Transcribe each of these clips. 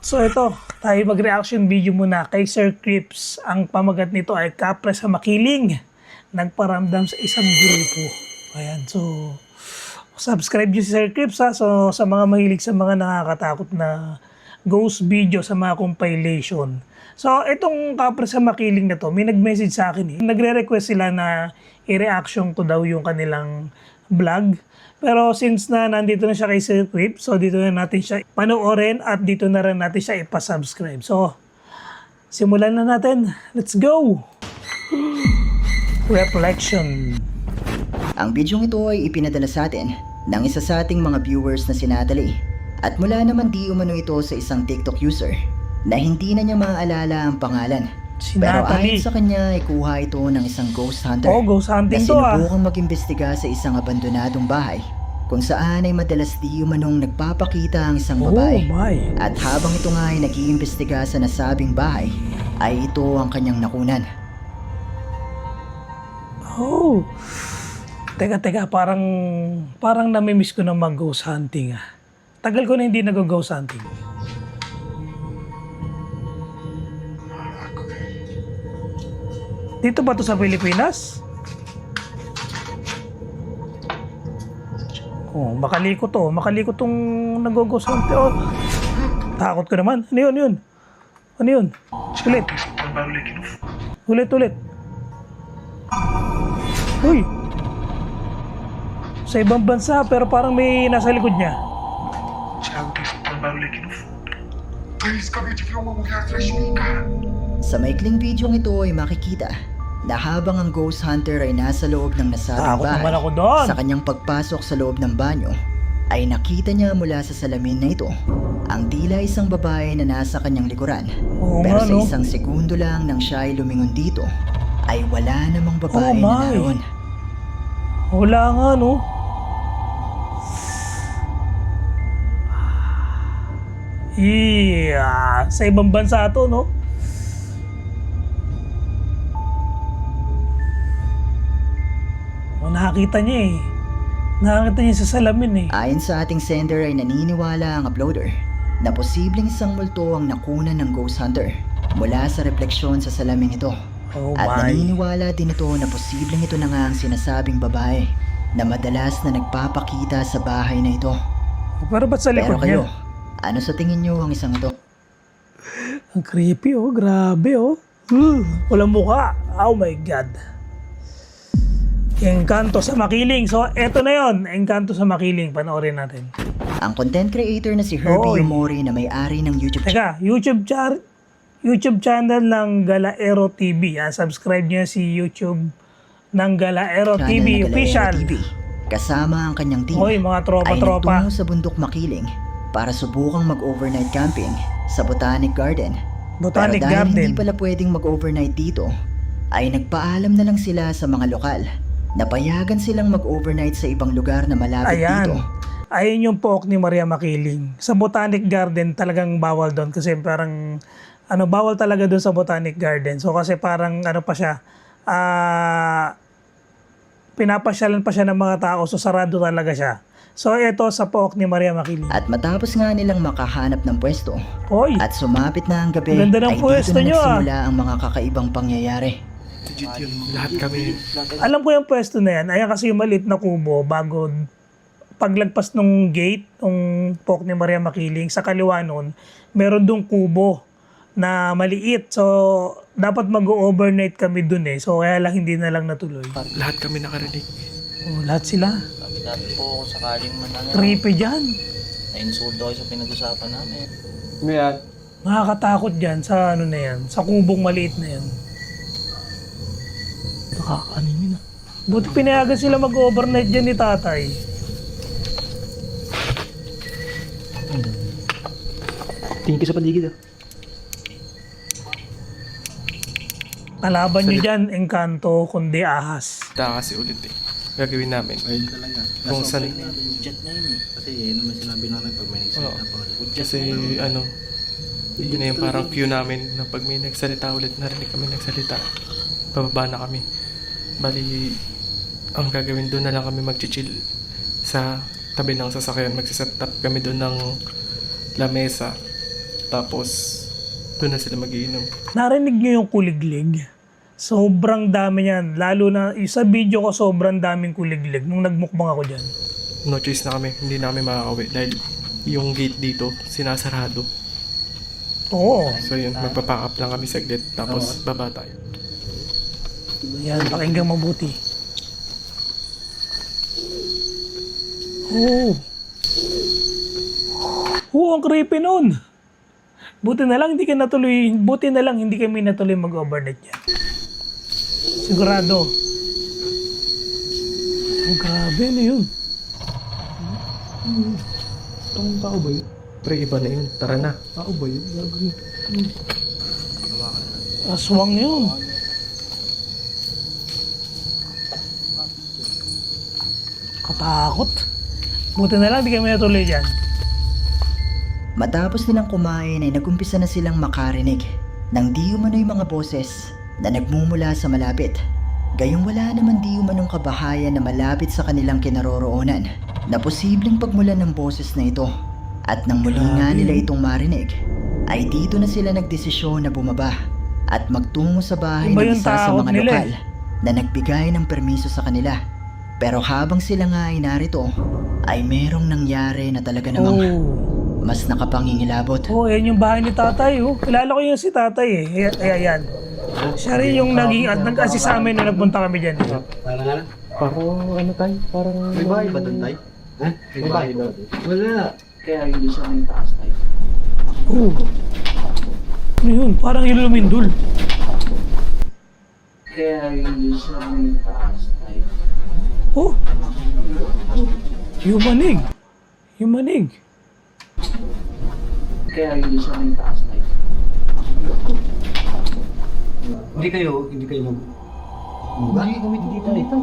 So ito, tayo mag-reaction video muna kay Sir Crips. Ang pamagat nito ay kapre sa makiling. Nagparamdam sa isang grupo. Ayan, so subscribe nyo si Sir Crips ha. So sa mga mahilig sa mga nakakatakot na ghost video sa mga compilation. So itong kapre sa makiling na to, may nag-message sa akin eh. Nagre-request sila na i-reaction ko daw yung kanilang vlog. Pero since na nandito na siya kay Sir Crips, so dito na natin siya panoorin at dito na rin natin siya ipasubscribe. So, simulan na natin. Let's go! Reflection. Ang bidyong ito ay ipinadala sa atin ng isa sa ating mga viewers na si Natalie. At mula naman di umano ito sa isang TikTok user na hindi na niya maaalala ang pangalan. Si Pero Natalie. ayon sa kanya ay kuha ito ng isang ghost hunter Oh, ghost hunting na to ah. sinubukang mag-imbestiga sa isang abandonadong bahay kung saan ay madalas di umanong nagpapakita ang isang Oh babae. my. At habang ito nga ay nag-iimbestiga sa nasabing bahay, ay ito ang kanyang nakunan. Oh. Teka, parang namimiss ko na mag-ghost hunting ah. Tagal ko na hindi nag-ghost hunting. Dito ba to sa Pilipinas? Oh, makaliko to. Makaliko tong nag-ghost hunting. Oh. Takot ko naman. Ano yun? Ano yun? Ulit. Uy! Sa ibang bansa pero parang may nasa likod niya. Sa maikling bidyong ito ay makikita na habang ang ghost hunter ay nasa loob ng nasabing Takot bahay, naman ako doon. sa kanyang pagpasok sa loob ng banyo, ay nakita niya mula sa salamin na ito ang tila isang babae na nasa kanyang likuran. Oo Pero nga, sa no? isang segundo lang nang siya ay lumingon dito, ay wala namang babae Oh, na my. naroon. Wala nga, no? Yeah, sa ibang bansa to, no? Oh, nakakita niya eh. Nakakita niya sa salamin eh. Ayon sa ating sender ay naniniwala ang uploader na posibleng isang multo ang nakunan ng ghost hunter mula sa refleksyon sa salamin ito. Oh At my. naniniwala din ito na posibleng ito na nga ang sinasabing babae na madalas na nagpapakita sa bahay na ito. Pero ba't sa Pero likod kayo, niya? ano sa tingin nyo ang isang ito? Ang creepy oh, grabe oh. Walang mukha. Oh my God. Engkanto sa makiling. So, eto na yon, Engkanto sa makiling. Panoorin natin. Ang content creator na si Herbie Oy. Yomori na may-ari ng YouTube channel. Teka, YouTube channel ng Galaero TV. Subscribe niyo si YouTube ng Galaero na TV Galaera official. TV, kasama ang kanyang team, Hoy, mga ay tropa-tropa. nagtungo sa bundok Makiling para subukang mag-overnight camping sa Botanic Garden. Botanic Pero dahil Garden. hindi pala pwedeng mag-overnight dito, ay nagpaalam na lang sila sa mga lokal na payagan silang mag-overnight sa ibang lugar na malapit dito. Ayan. Ayun yung pook ni Maria Makiling. Sa Botanic Garden talagang bawal doon kasi parang bawal talaga doon sa Botanic Garden. So kasi parang pa siya, pinapasyalan pa siya ng mga tao, so sarado talaga siya. So ito sa pook ni Maria Makiling. At matapos nga nilang makahanap ng pwesto Hoy, at sumapit na ang gabi, Ganda ng ay dito pwesto na nyo, nagsimula ang mga kakaibang pangyayari. Legit yun, lahat kami. alam ko yung pwesto na yan. Ayan kasi yung maliit na kubo bago paglagpas ng gate, ng pook ni Maria Makiling, sa kaliwa nun, meron dong kubo na maliit. So, dapat mag-overnight kami dun eh. So, kaya lang hindi na lang natuloy. Lahat kami nakarinig. Oh, lahat sila. Sabi po kung sakaling man Creepy dyan. na-insulto ako sa pinag-usapan namin. Ano yan? Nakakatakot dyan sa na yan. Sa kubong maliit na yan. Nakakanin na. Buti pinayagan sila mag-overnight dyan ni tatay. Tingin ka sa paligid ah. Kalaban nyo dyan, engkanto, kundi ahas. Taka kasi ulit eh. Gagawin namin. Ayun talaga. Kung saan. Jet na yun eh. Kasi yun naman sinabi namin pag may nagsalita Oo. pa ulit. Kasi yun na yung parang cue namin na pag may nagsalita ulit, narinig kami nagsalita. Bababa na kami. Bali, ang gagawin doon na lang kami mag-chill sa tabi ng sasakyan. Magsiset up kami doon ng lamesa. Tapos, doon na sila magiinom. Narinig nyo yung kuliglig? Sobrang dami yan. Lalo na sa video ko, sobrang daming kuliglig nung nagmukbang ako dyan. No choice na kami, hindi na kami makakauwi dahil yung gate dito, sinasarado. Oo. So yun, magpapack up lang kami saglit, tapos baba tayo. Yan, pakinggang mabuti. Oh. Oh, ang creepy nun. Buti na lang hindi kami natuloy mag-overnight yan. Sigurado. Oh, grabe, ano yun? Ang tao ba yun? Pre, iba na yun, tara na. Tao ba yun? Gagawin. Aswang yun. Katakot. Buti na lang hindi kami natuloy dyan. Matapos nilang kumain ay nagumpisa na silang makarinig ng di umano'y mga boses na nagmumula sa malapit. Gayong wala naman di umanong kabahayan na malapit sa kanilang kinaroroonan na posibleng pagmulan ng boses na ito. At nang muli nga nila itong marinig, ay dito na sila nagdesisyon na bumaba at magtungo sa bahay Iba ng yung isa sa tawag mga nila lokal na nagbigay ng permiso sa kanila. Pero habang sila nga ay narito, ay merong nangyari na talaga namang Oh. mas nakapangingilabot. Oh, yan yung bahay ni tatay. Oh. Kilala ko yung si tatay eh. Ayan. Siya rin yung nag-assist sa amin na nagpunta kami dyan. Parang Parang ano tayo, parang... may bahay ba doon tayo? Ha? May bahay ba? Wala. Kaya hindi siya may taas tayo. Oh. Ano yun? Parang ilumindol. Kaya hindi siya may taas tayo. Oh. Yung manig. Yung manig. Kaya hindi siya may taas tayo. Hindi kayo mag... Hindi kami dito.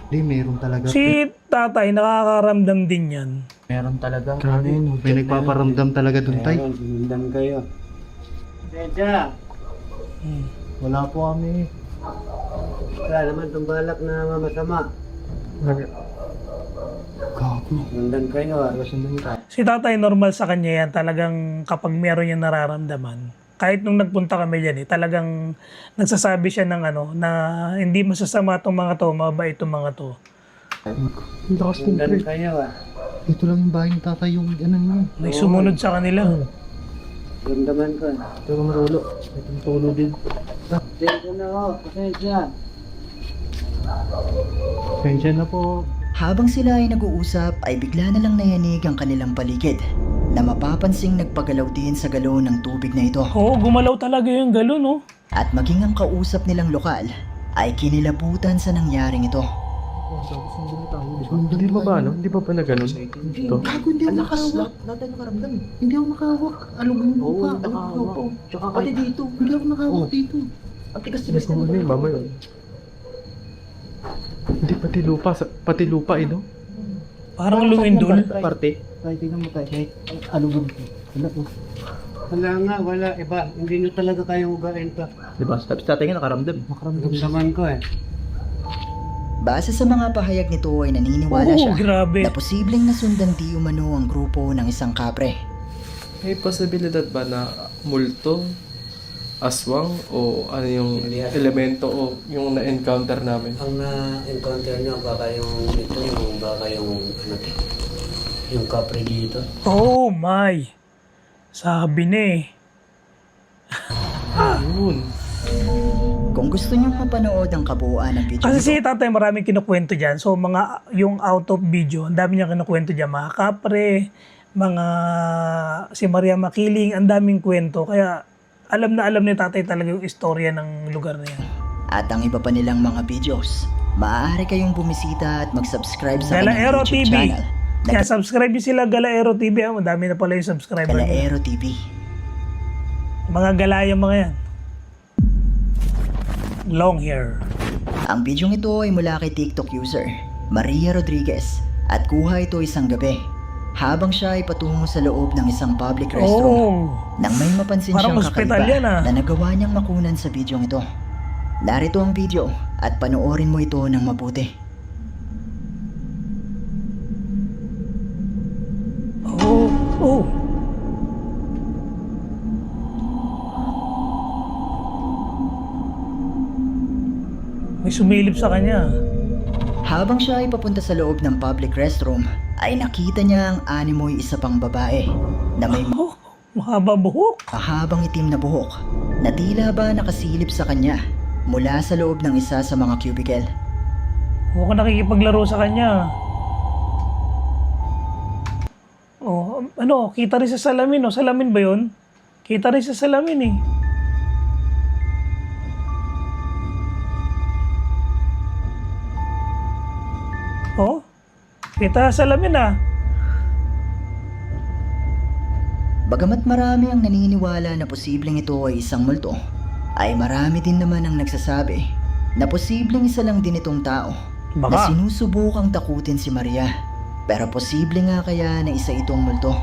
Hindi, meron talaga. Si tatay nakakaramdam din yan. Meron talaga. Grabe, May nagpaparamdam talaga doon tayo. Sinundan kayo. Tedya, Hmm. wala po kami. Wala naman itong balak na masama. Gago. Sinundan kayo ah. Si tatay normal sa kanya yan. Talagang kapag meron yung nararamdaman. Kahit nung nagpunta kami dyan talagang nagsasabi siya ng na hindi masasama itong mga to, mabait itong mga to. Ang lakas ng Sinundan pre. kayo ah. Ito lang yung bahay ng tatay yung ano niya. May sumunod sa kanila. Ramdaman ko. Pero marulo. Itong tulo din. Tedya na oh, pasensya. Pension na po. Habang sila ay nag-uusap ay bigla na lang nayanig ang kanilang paligid na mapapansing nagpagalaw din sa galon ng tubig na ito. Oo, gumalaw talaga yung galon, oh. At maging ang kausap nilang lokal ay kinilabutan sa nangyaring ito. Hindi ba ba, no? Hindi ba na ganun? Ito. Gago, hindi ako nakahawak. Lahat tayo nakaramdam eh. Hindi ako nakahawak. Alugin mo Oo, pa. nakahawak. Tsaka Pati dito. Hindi ako nakahawak dito. ang tigas-tigas Ano yun, mama yun? Hindi, pati lupa eh, no? Parang lumindol. Parte. Tayo, tingnan mo tayo. Kahit alugin mo. Wala po. Wala nga, wala. Iba, hindi nyo talaga kayang ugain pa. Diba? Tapos tatay nga nakaramdam. Nakaramdam. Ramdaman ko eh. Base sa mga pahayag nito ay naniniwala Oo, siya grabe. na posibleng nasundan di umano ang grupo ng isang kapre. May posibilidad ba na multo, aswang, o ano yung elemento o yung na-encounter namin? Ang na-encounter nyo, baka yung ito, yung kapre dito. Oh my. Sabi na eh. Yun. Kung gusto niyong mapanood ang kabuuan ng video Kasi si nito, tatay maraming kinukwento dyan. So yung out of video, ang dami niya kinukwento dyan. Mga kapre, si Maria Makiling, ang daming kwento. Kaya alam ni tatay talaga yung istorya ng lugar na yan. at ang iba pa nilang mga videos, maaari kayong bumisita at mag-subscribe sa kanyang Galaero YouTube TV. channel na Kaya subscribe nyo sila Galaero TV. Madami na pala yung subscriber nila. Galaero TV. Mga galaya mga yan. Long hair. Ang bidyong ito ay mula kay TikTok user Maria Rodriguez at kuha ito isang gabi habang siya ay patungo sa loob ng isang public restroom. Oh. Nang may mapansin Parang siyang ospital kakaiba yan, ah. na nagawa niyang makunan sa bidyong ito. Narito ang video at panoorin mo ito ng mabuti. Oh. May sumilip sa kanya. Habang siya ay papunta sa loob ng public restroom, ay nakita niya ang animoy isa pang babae na may Oh, mahaba buhok. mahabang itim na buhok na tila ba nakasilip sa kanya mula sa loob ng isa sa mga cubicle. Mukhang nakikipaglaro sa kanya. Oh, ano, kita rin sa salamin, oh. Salamin ba yun? Kita rin sa salamin, eh. Oh, kita sa salamin, ah. Bagamat marami ang naniniwala na posibleng ito ay isang multo, ay marami din naman ang nagsasabi na posibleng isa lang din itong tao na Baka. sinusubukang takutin si Maria. Pero posible nga kaya na isa itong multo.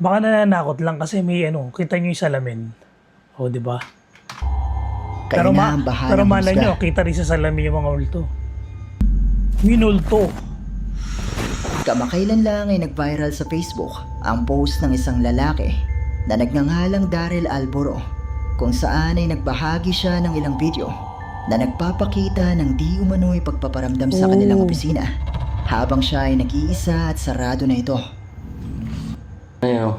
Baka nananakot lang kasi may ano, kita nyo yung salamin. Oh, di ba? Kaya Pero, na ang pero bahalang malay husga. nyo, kita rin sa salamin yung mga multo. Minulto. Kamakailan lang ay nag-viral sa Facebook ang post ng isang lalaki na nagngangalang Daryl Alboro, kung saan ay nagbahagi siya ng ilang video na nagpapakita ng di umano'y pagpaparamdam sa kanilang Oh. opisina habang siya ay nag-iisa at sarado na ito. Ayun,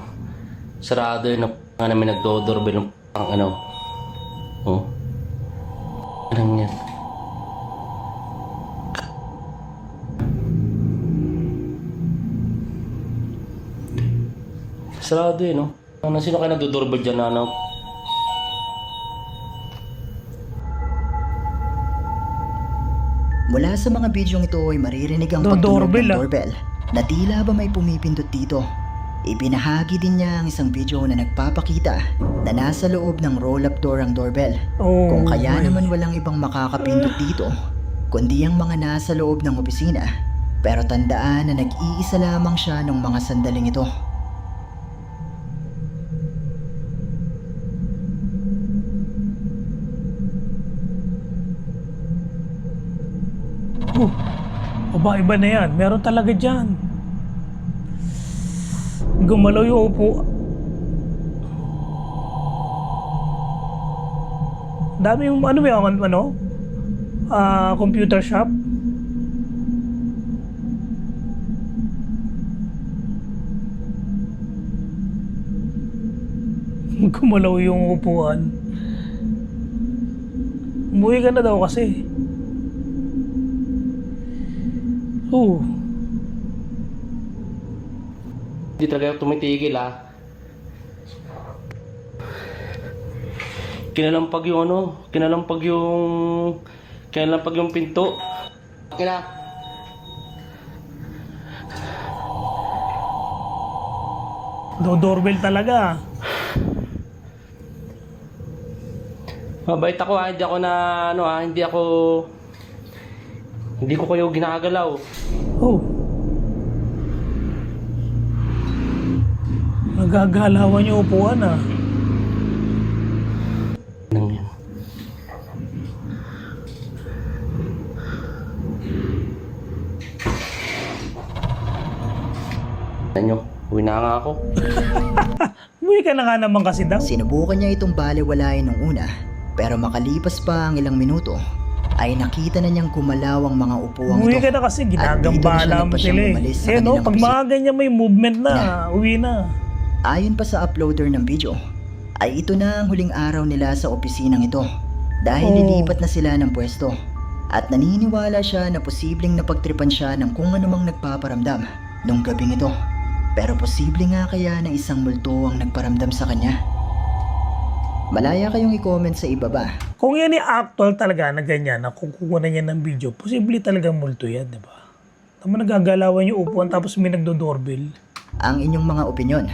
sarado yun na namin nagdodoorbell ng ang ano. Oh. Anong yan? Sarado yun, no? Ano, sino kayo nagdodoorbell dyan na ano? Mula sa mga bidyong ito ay maririnig ang Do- pagtunog doorbell, ng ah. doorbell na tila ba may pumipindot dito. Ibinahagi din niya ang isang video na nagpapakita na nasa loob ng roll-up door ang doorbell. Oh, Kung kaya my. naman walang ibang makakapindot dito, kundi ang mga nasa loob ng opisina. Pero tandaan na nag-iisa lamang siya nung mga sandaling ito. Oh, aba, iba na yan. Meron talaga dyan. Gumalaw yung upo. Dami yung ano ba yung ano? Computer shop. Gumalaw yung upuan. Umuwi ka na daw kasi. Oh, Hindi talaga ako tumitigil, ah. Kinalampag yung ano, kinalampag yung pinto. Kina. doorbell talaga. Mabait ako, ah. Hindi ako na ano, ah, hindi ko kayo ginagalaw. Oh. Nagagalawan yung upuan, ah. Nang yan. Nyo, uwi na nga ako. Umuwi ka na nga naman kasi daw. Sinubukan niya itong balewalain nung una, pero makalipas pa ang ilang minuto, ay nakita na niyang gumalaw ang mga upuang Umuwi ito. ka na kasi At dito na siya ginagambala mo nagpa siyang sila, umalis sa eh. Eh no, kanilang pag opisina. mga ganyan may movement na, uwi na. Ayon pa sa uploader ng video, ay ito na ang huling araw nila sa opisinang ito dahil Oh. lilipat na sila ng pwesto. At naniniwala siya na posibleng napagtripan siya ng kung anumang nagpaparamdam nung gabing ito. Pero posible nga kaya na isang multo ang nagparamdam sa kanya? Malaya kayong i-comment sa ibaba. Kung yan yung actual talaga na ganyan, na kung kukunan niya ng video, posible talagang multo yan, di ba? Tama, nagagalawan yung upuan tapos may nagdo-doorbell. Ang inyong mga opinyon.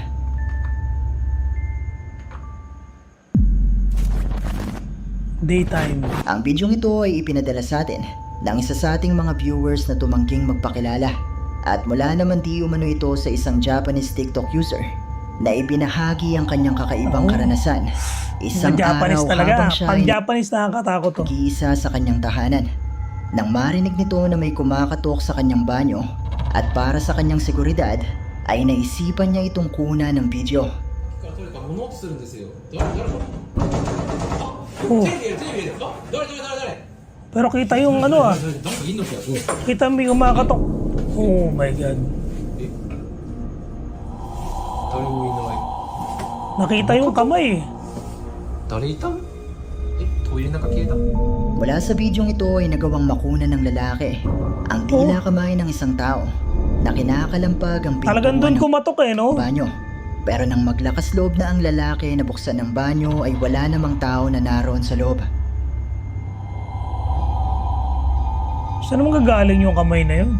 Daytime. Ang bidyong ito ay ipinadala sa atin ng isa sa ating mga viewers na tumangging magpakilala. At mula naman di umano ito sa isang Japanese TikTok user na ibinahagi ang kanyang kakaibang Oh. karanasan. Isang Mga Japanese araw talaga. habang siya Pag ay Japanese nakakatakot to. nag-iisa sa kanyang tahanan. Nang marinig nito na may kumakatok sa kanyang banyo at para sa kanyang seguridad ay naisipan niya itong kuna ng video. Oh. Pero kita yung ano ah. Kita may kumakatok. Oh my God. Nakita yung kamay. Mula sa bidyong ito ay nagawang makunan ng lalaki ang tila kamay ng isang tao na kinakalampag ang Talagang doon kumatok eh, no? banyo. Pero nang maglakas loob na ang lalaki na buksan ng banyo ay wala namang tao na naroon sa loob. Saan naman gagaling yung kamay na yun?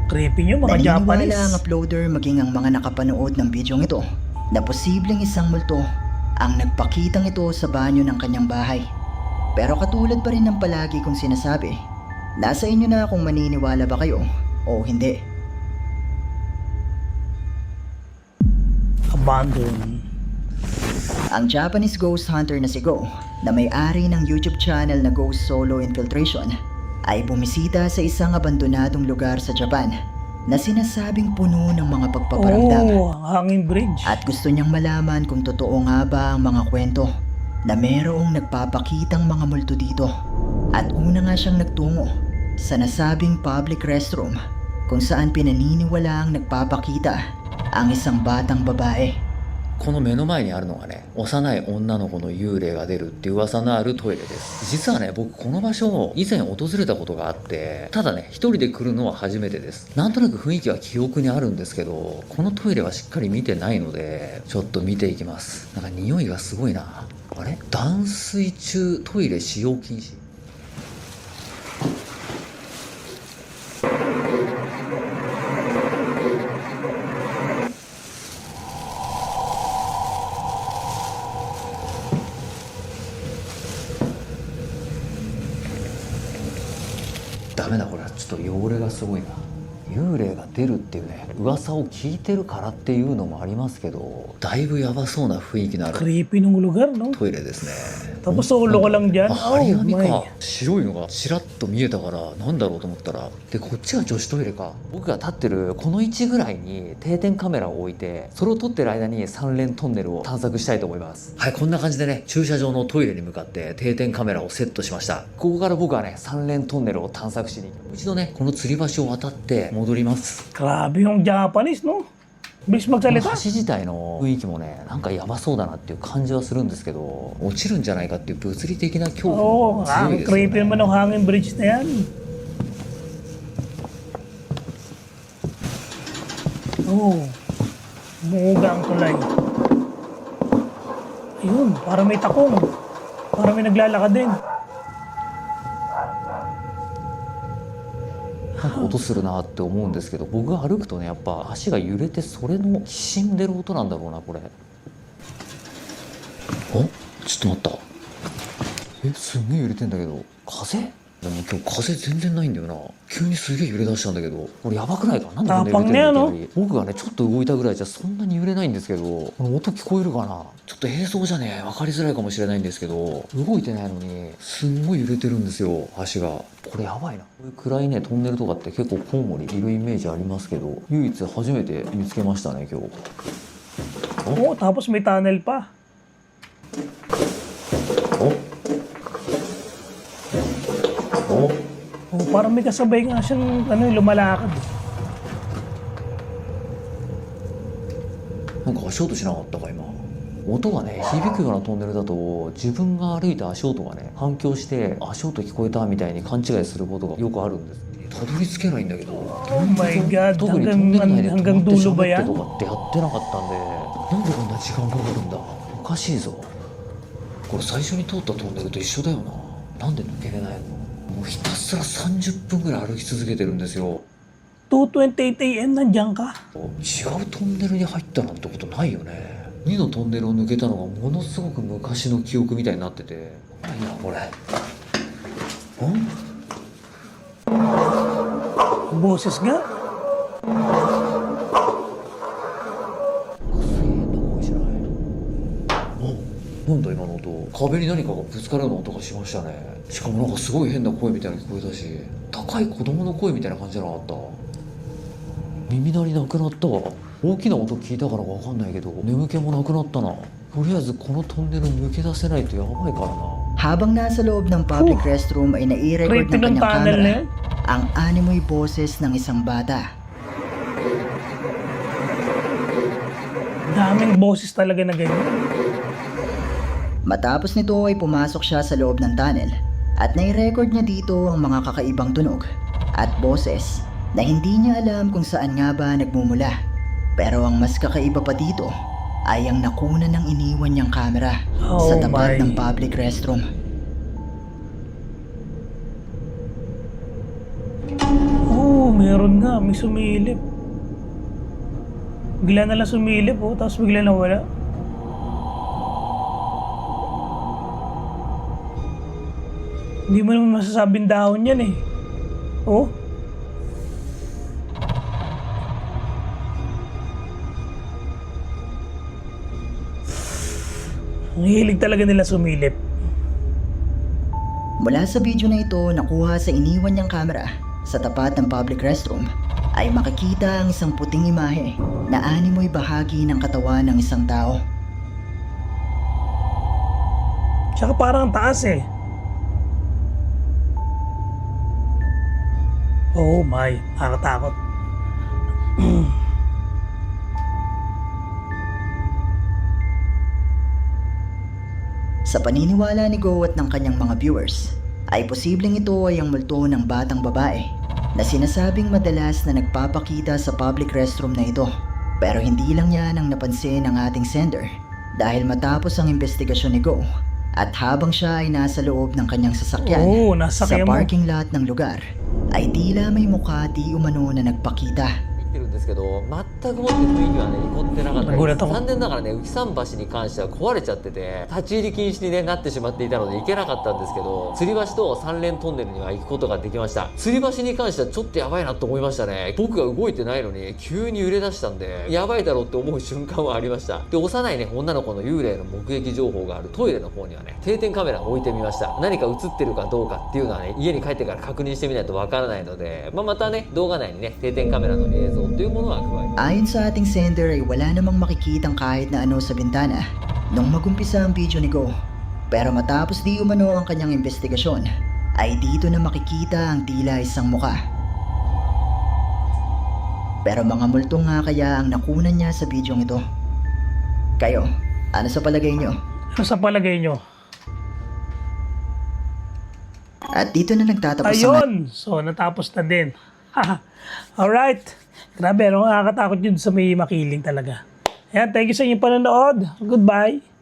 Creepy nyo, mga Naniniwala Japanese. ang uploader maging ang mga nakapanood ng bidyong ito na posibleng isang multo ang nagpakitang ito sa banyo ng kanyang bahay. Pero katulad pa rin ng palagi kong sinasabi, nasa inyo na kung maniniwala ba kayo o hindi. Abandon. Ang Japanese ghost hunter na si Go, na may-ari ng YouTube channel na Ghost Solo Infiltration, ay bumisita sa isang abandonadong lugar sa Japan na sinasabing puno ng mga pagpaparamdam. Oh, hanging bridge. At gusto niyang malaman kung totoo nga ba ang mga kwento na merong nagpapakitang mga multo dito. At una nga siyang nagtungo sa nasabing public restroom kung saan pinaniniwalaang nagpapakita ang isang batang babae. この目の前にあるのがね、幼い女の子の幽霊が出るっていう噂のあるトイレです。実はね、僕この場所を以前訪れたことがあって、ただね、一人で来るのは初めてです。なんとなく雰囲気は記憶にあるんですけど、このトイレはしっかり見てないので、ちょっと見ていきます。なんか匂いがすごいな。あれ？断水中トイレ使用禁止。ダメだ、これはちょっと汚れがすごいな。幽霊が出るっていうね、噂を聞いてるからっていうのもありますけど、だいぶヤバそうな雰囲気のある Creepy nung lugar, no? トイレですね。 Tapos solo ko lang dyan. あ、張り Oh 紙 my. か。白いのがちらっと見えたからなんだろうと思ったら、でこっちが女子トイレか。僕が立ってるこの位置ぐらいに定点カメラを置いて、それを撮ってる間に三連トンネルを探索したいと思います。はい、こんな感じでね、駐車場のトイレに向かって定点カメラをセットしました。ここから僕はね、三連トンネルを探索しに一度ね、この吊り橋を渡って戻ります。 Grabe yung Japanese, no? Bilis この magsalita. 橋自体の雰囲気もね、なんかヤバそうだなっていう感じはするんですけど、落ちるんじゃないかっていう物理的な恐怖 Oo, も強い ang ですよ creepy ね。 naman ng hanging bridge na yan. Oo. Umuuga ang tulay. Ayun, parang may takong. Parang may naglalakad din. なんか音するなって思うんですけど、僕が歩くとね、やっぱ足が揺れて、それのきしんでる音なんだろうな、これ。あ、ちょっと待った。すんげえ揺れてんだけど、風？でも今日風全然ないんだよな。急にすげえ揺れ出したんだけど、これやばくないか？なんでこんな揺れてるの？いきなり僕がね、ちょっと動いたぐらいじゃそんなに揺れないんですけど、この音聞こえるかな？ちょっと映像じゃね、分かりづらいかもしれないんですけど、動いてないのにすんごい揺れてるんですよ、足が。これやばいな。こういう暗いね、トンネルとかって結構コウモリいるイメージありますけど、唯一初めて見つけましたね、今日。 Oo, tapos may tunnel pa. お Oh, parang may kasabay nga siyang lumalakad. なんか足音しなかったか今。音がね、響くようなトンネルだと自分が歩いた足音がね、反響して足音聞こえたみたいに勘違いすることがよくあるんです。たどり着けないんだけど、 Oh my God, 特にトンネル内で止まって hanggang dulo 喋 ba って yan? とかってやってなかったんで、なんでこんな時間かかるんだ。おかしいぞ。これ最初に通ったトンネルと一緒だよな。なんで抜けれないの？もうひたすら30分ぐらい歩き続けてるんですよ。 2:28 AM nandiyan ka? 違うトンネルに入ったなんてことないよね。2のトンネルを抜けたのがものすごく昔の記憶みたいになってて、いやこれBoses nga. なんだ今の音。壁に何かがぶつかるような音がしましたね。しかもなんかすごい変な声みたいなの聞こえたし、高い子供の声みたいな感じじゃなかった。耳鳴りなくなったわ。大きな音聞いたからわかんないけど、眠気もなくなったな。とりあえずこのトンネル抜け出せないとやばいからな。 Habang nasa loob ng public restroom ay nai-record Creepy ng ng kanyang tunnel na camera yun. ang animoy boses ng isang bata. Daming boses talaga na ganyan. Matapos nito ay pumasok siya sa loob ng tunnel at nai-record niya dito ang mga kakaibang tunog at boses na hindi niya alam kung saan nga ba nagmumula. Pero ang mas kakaiba pa dito ay ang nakuna ng iniwan niyang camera sa Oh tapat my. ng public restroom. Oo, meron nga. May sumilip. Bigla na lang sumilip, oh, tapos bigla nawala. Hindi mo naman masasabing dahon yan eh. Oh. Ang hilig talaga nila sumilip. Mula sa video na ito nakuha sa iniwan niyang camera sa tapat ng public restroom ay makikita ang isang puting imahe na animoy bahagi ng katawan ng isang tao. Tsaka parang ang taas eh. Oh my, nakakatakot. Sa paniniwala ni Go at ng kanyang mga viewers, ay posibleng ito ay ang multo ng batang babae na sinasabing madalas na nagpapakita sa public restroom na ito. Pero hindi lang yan ang napansin ng ating sender dahil matapos ang investigasyon ni Go at habang siya ay nasa loob ng kanyang sasakyan Oh, sa nasakyan mo. parking lot ng lugar, ay tila may mukha di umano na nagpakita. 言ってるんですけど、全くもって雰囲気はね、凝ってなかったこれと残念ながらね、浮桟橋に関しては壊れちゃってて、立ち入り禁止に、ね、なってしまっていたので行けなかったんですけど、吊り橋と三連トンネルには行くことができました。吊り橋に関してはちょっとやばいなと思いましたね。僕が動いてないのに急に揺れ出したんで、やばいだろうって思う瞬間はありました。で、幼いね、女の子の幽霊の目撃情報があるトイレの方にはね、定点カメラを置いてみました。何か映ってるかどうかっていうのはね、家に帰ってから確認してみないとわからないので、またね、動画内にね、定点カメラの映像っていうものは加えて Ayon sa ating sender ay wala namang makikitang kahit na ano sa bintana nung magumpisa ang video ni Go. Pero matapos di umano ang kanyang investigasyon, ay dito na makikita ang tila isang muka. Pero mga multo nga kaya ang nakunan niya sa video ito. Kayo, ano sa palagay niyo? Ano sa palagay nyo? At dito na nagtatapos ang Ayun! So, natapos na din. Alright. Grabe, ano, nakakatakot yun sa may makiling talaga. Ayan, thank you sa inyong panonood. Goodbye.